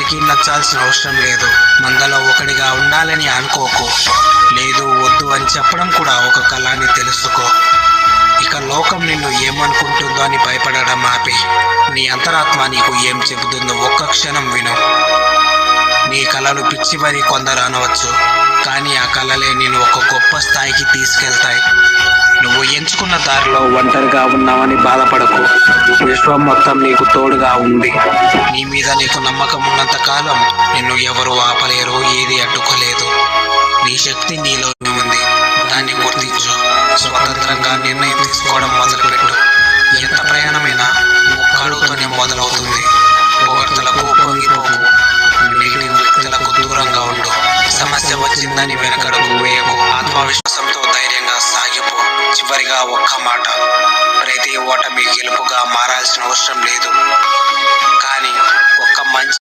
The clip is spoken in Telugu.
అందరికీ నచ్చాల్సిన అవసరం లేదు. మందలో ఒకడిగా ఉండాలని అనుకోకు. లేదు వద్దు అని చెప్పడం కూడా ఒక కళ అని తెలుసుకో. ఇక లోకం నిన్ను ఏమనుకుంటుందో అని భయపడడం ఆపి నీ అంతరాత్మ నీకు ఏం చెబుతుందో ఒక్క క్షణం విను. నీ కళలు పిచ్చివని కొందరు అనవచ్చు, కానీ ఆ కళలే నేను ఒక గొప్ప స్థాయికి తీసుకెళ్తాయి. నువ్వు ఎంచుకున్న దారిలో ఒంటరిగా ఉన్నావని బాధపడకు. విశ్వం మొత్తం నీకు తోడుగా ఉంది. నీ మీద నీకు నమ్మకం ఉన్నంత కాలం నిన్ను ఎవరు ఆపలేరు, ఏది అడ్డుకోలేదు. నీ శక్తి నీలోనే ఉంది, దాన్ని గుర్తించు. స్వతంత్రంగా నిర్ణయం తీసుకోవడం మొదలుపెట్టు. ఎంత ప్రయాణమైనా ఒక్క అడుగుతోనే మొదలవుతుంది. పొగడ్తలకు పొంగిపోకు, నెగిటివ్ వ్యక్తులకు దూరంగా ఉండు. సమస్య వచ్చిందని వెనకడుగు వేయకు. ఆత్మవిశ్వాసంతో ధైర్యంగా సాగిపో. చివరిగా ఒక్క మాట, ప్రతి ఓటమి గెలుపుగా మారాల్సిన అవసరం లేదు, కానీ ఒక్క మంచి